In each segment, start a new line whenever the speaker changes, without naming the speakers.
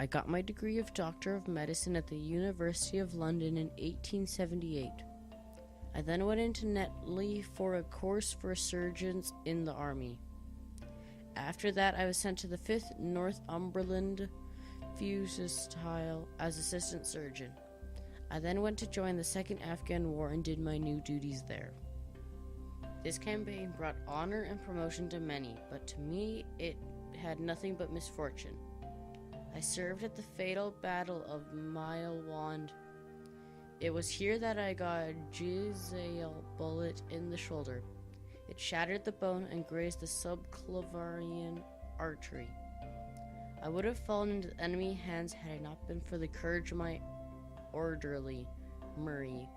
I got my degree of Doctor of Medicine at the University of London in 1878. I then went into Netley for a course for surgeons in the army. After that, I was sent to the 5th Northumberland Fusiliers as assistant surgeon. I then went to join the Second Afghan War and did my new duties there. This campaign brought honor and promotion to many, but to me it had nothing but misfortune. I served at the fatal Battle of Maiwand. It was here that I got a Giselle bullet in the shoulder. It shattered the bone and grazed the subclavian artery. I would have fallen into enemy hands had it not been for the courage of my orderly, Murray,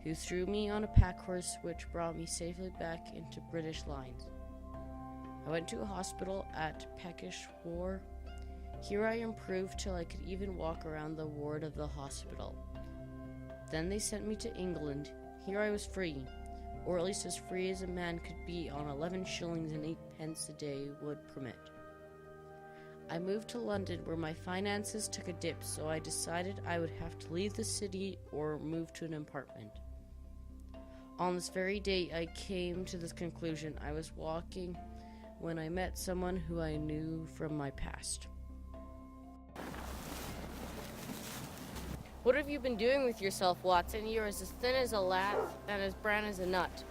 who threw me on a pack horse which brought me safely back into British lines. I went to a hospital at Peshawar. Here I improved till I could even walk around the ward of the hospital. Then they sent me to England. Here I was free, or at least as free as a man could be on 11 shillings and 8 pence a day would permit. I moved to London where my finances took a dip, so I decided I would have to leave the city or move to an apartment. On this very day I came to this conclusion. I was walking when I met someone who I knew from my past.
What have you been doing with yourself, Watson? You're as thin as a lath and as brown as a nut.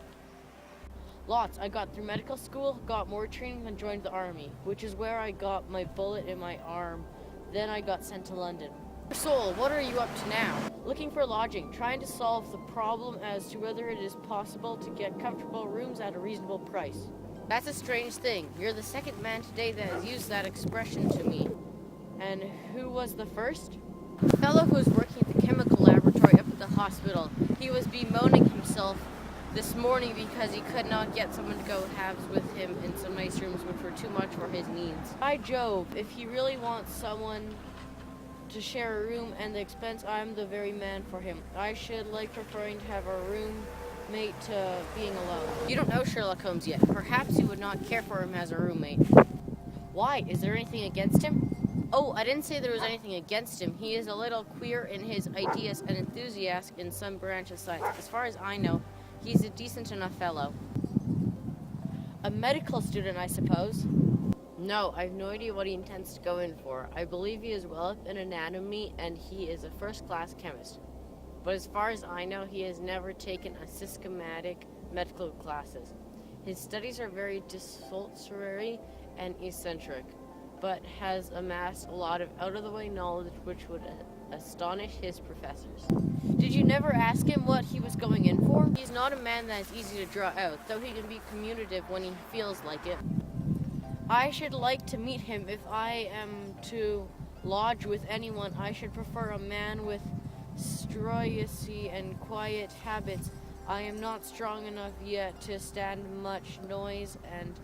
Lots. I got through medical school, got more training, and joined the army, which is where I got my bullet in my arm. Then I got sent to London. Soul, what are you up to now? Looking for lodging, trying to solve the problem as to whether it is possible to get comfortable rooms at a reasonable price. That's a strange thing. You're the second man today that has used that expression to me. And who was the first? The fellow who was working at the chemical laboratory up at the hospital. He was bemoaning himself this morning because he could not get someone to go halves with him in some nice rooms which were too much for his needs. By Jove, if he really wants someone to share a room and the expense, I'm the very man for him. I should like preferring to have a roommate to being alone. You don't know Sherlock Holmes yet. Perhaps you would not care for him as a roommate. Why? Is there anything against him? Oh, I didn't say there was anything against him. He is a little queer in his ideas and enthusiastic in some branch of science. As far as I know, he's a decent enough fellow. A medical student, I suppose? No, I have no idea what he intends to go in for. I believe he is well up in anatomy and he is a first-class chemist. But as far as I know, he has never taken a systematic medical classes. His studies are very desultory and eccentric, but has amassed a lot of out-of-the-way knowledge which would astonish his professors. Did you never ask him what he was going in for? He's not a man that is easy to draw out, though he can be communicative when he feels like it. I should like to meet him. If I am to lodge with anyone, I should prefer a man with stoicism and quiet habits. I am not strong enough yet to stand much noise and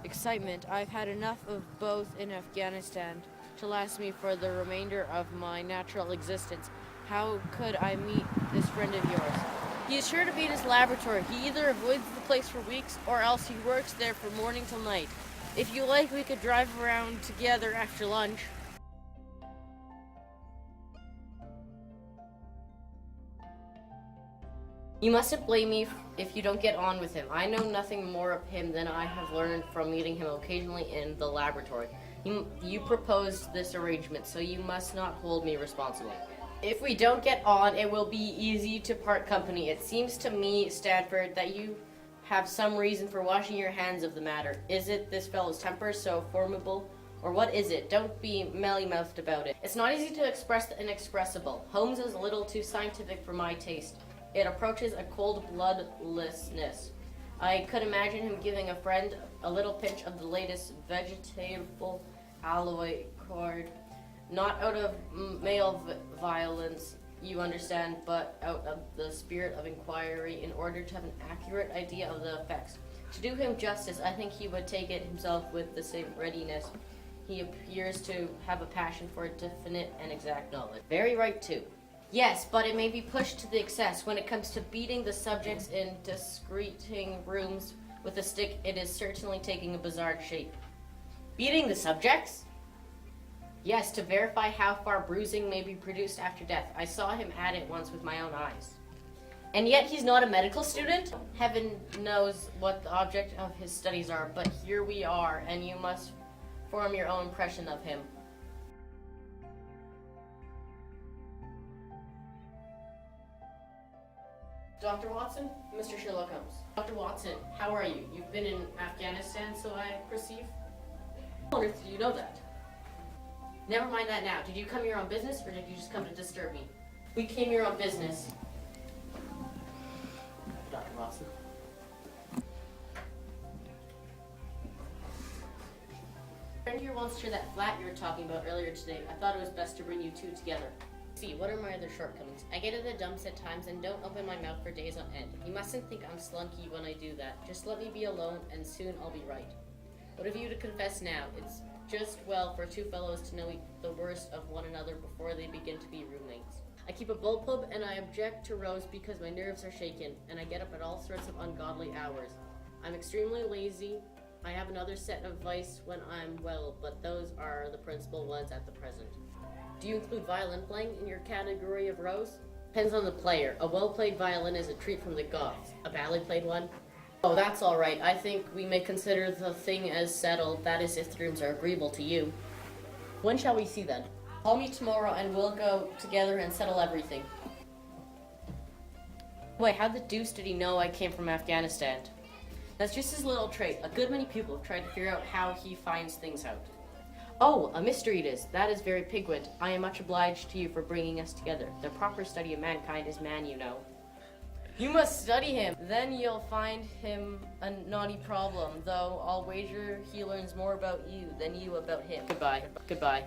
excitement. I've had enough of both in Afghanistan to last me for the remainder of my natural existence. How could I meet this friend of yours? He is sure to be in his laboratory. He either avoids the place for weeks or else he works there from morning till night. If you like, we could drive around together after lunch. You mustn't blame me if you don't get on with him. I know nothing more of him than I have learned from meeting him occasionally in the laboratory. You proposed this arrangement, so you must not hold me responsible. If we don't get on, it will be easy to part company. It seems to me, Stanford, that you have some reason for washing your hands of the matter. Is it this fellow's temper so formidable? Or what is it? Don't be melly-mouthed about it. It's not easy to express the inexpressible. Holmes is a little too scientific for my taste. It approaches a cold-bloodlessness. I could imagine him giving a friend a little pinch of the latest vegetable alloy cord, not out of male violence, you understand, but out of the spirit of inquiry in order to have an accurate idea of the effects. To do him justice, I think he would take it himself with the same readiness. He appears to have a passion for definite and exact knowledge. Very right, too. Yes, but it may be pushed to the excess. When it comes to beating the subjects in discreting rooms with a stick, it is certainly taking a bizarre shape. Beating the subjects? Yes, to verify how far bruising may be produced after death. I saw him at it once with my own eyes. And yet he's not a medical student? Heaven knows what the object of his studies are, but here we are, and you must form your own impression of him. Dr. Watson, Mr. Sherlock Holmes. Dr. Watson, how are you? You've been in Afghanistan, so I perceive? How on earth did you know that? Never mind that now. Did you come here on business, or did you just come to disturb me? We came here on business. Dr. Watson. A friend here wants to share that flat you were talking about earlier today. I thought it was best to bring you two together. See, what are my other shortcomings? I get in the dumps at times and don't open my mouth for days on end. You mustn't think I'm slunky when I do that. Just let me be alone and soon I'll be right. What have you to confess now? It's just well for two fellows to know the worst of one another before they begin to be roommates. I keep a bullpup and I object to rows because my nerves are shaken and I get up at all sorts of ungodly hours. I'm extremely lazy. I have another set of vice when I'm well, but those are the principal ones at the present. Do you include violin playing in your category of rows? Depends on the player. A well-played violin is a treat from the gods. A badly played one? Oh, that's all right. I think we may consider the thing as settled. That is, if the rooms are agreeable to you. When shall we see then? Call me tomorrow and we'll go together and settle everything. Wait, how the deuce did he know I came from Afghanistan? That's just his little trait. A good many people have tried to figure out how he finds things out. Oh, a mystery it is. That is very pigwid. I am much obliged to you for bringing us together. The proper study of mankind is man, you know. You must study him. Then you'll find him a naughty problem, though I'll wager he learns more about you than you about him. Goodbye. Goodbye.